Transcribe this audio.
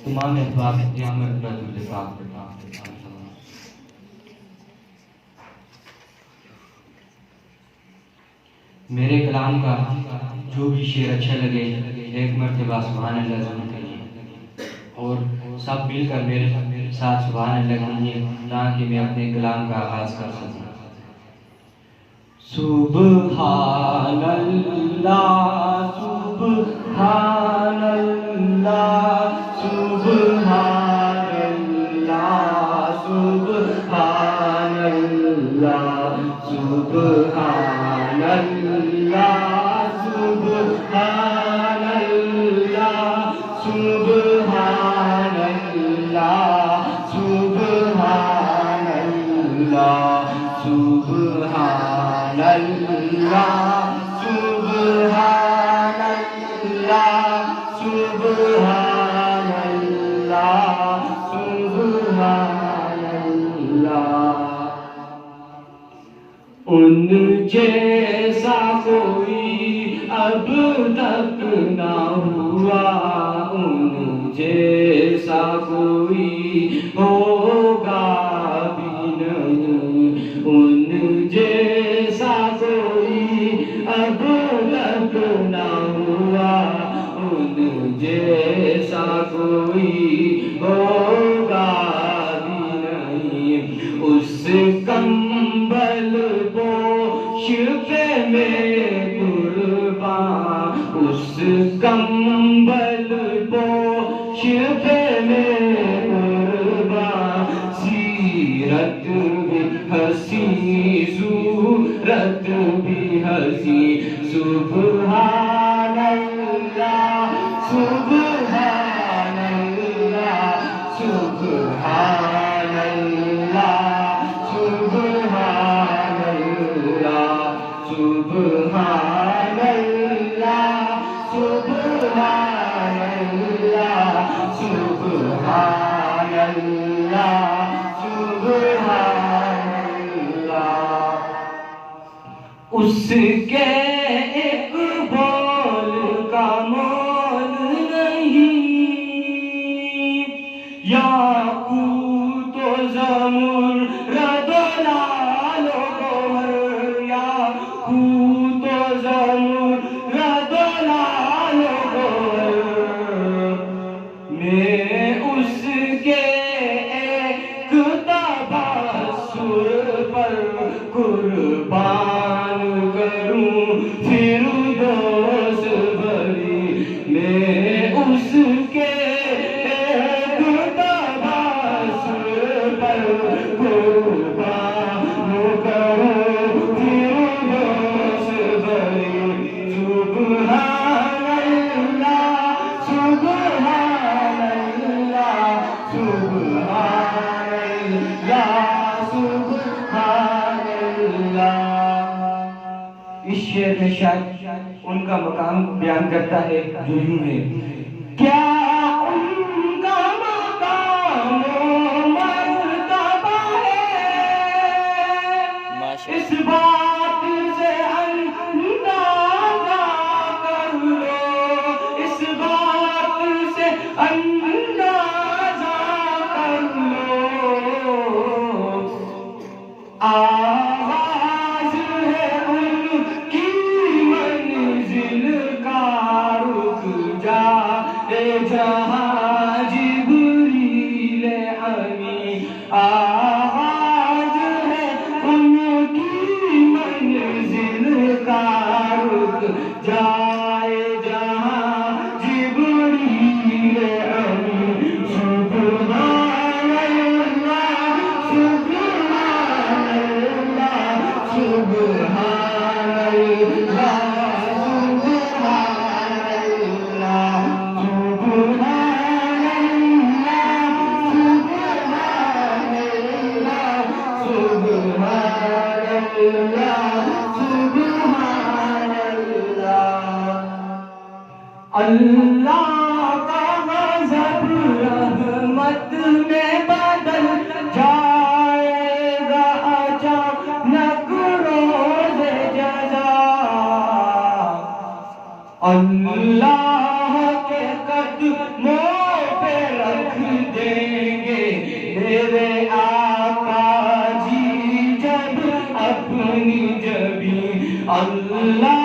تمام اخلاق قیامت میں تجھے پاک بتا۔ میرے کلام کا جو بھی شعر اچھا لگے ایک مرتبہ سبحان اللہ ضرور کہیے، اور سب مل کر میرے ساتھ سبحان اللہ کہیے تاکہ میں اپنے کلام کا آغاز کر سکوں۔ سبحان اللہ سبحان اللہ سبحان اللہ سبحان اللہ سبحان اللہ سبحان اللہ سبحان اللہ سبحان اللہ سبحان اللہ سبحان اللہ سبحان اللہ سبحان اللہ۔ ان جیسا کوئی اب تک نہ ہوا، ان جیسا کوئی ہوگا بھی نہیں، ان جیسا کوئی اب تک نہ ہوا، ان جیسا کوئی ہوگا بھی نہیں۔ اس کمبل پوش پہ میں قربان، اس کمبل پوش پہ میں قربان، سیرت بھی حسین صورت بھی حسین، سبحان اللہ سبحان اللہ سبحان اللہ سبحان اللہ سبحان اللہ سبحان اللہ سبحان اللہ سبحان اللہ۔ اس کے ایک بول کا مول نہیں، یاقوت و زمرد و لعل و گوہر، یاقوت و زمرد و لعل و گوہر، میں اس کے ایک تبصر پر قربان کروں فردوس بھری، میں اس کے ایک تبصر پر قربان کروں فردوس بھری، سبحان اللہ سبحان اللہ سبحان اللہ سبحان اللہ۔ اس شعر میں شاید ان کا مقام بیان کرتا ہے جو یوں ہے، کیا ان کا مقام و مرتبہ ہے، اس بات سے اندازہ کر لو، اس بات سے اندازہ کر لو، آواز ہے ان کی منزل کا رک جائے جہاں جبریل امی، آواز ہے ان کی منزل کا رک جائے جہاں جبریل امی، سبحان اللہ سبحان اللہ سبحان اللہ سبحان اللہ سبحان اللہ سبحان اللہ سبحان اللہ سبحان اللہ۔ اللہ کا غضب رحمت میں بدل جائے گا اچانک روز جزا، اللہ کے قدموں پہ اللہ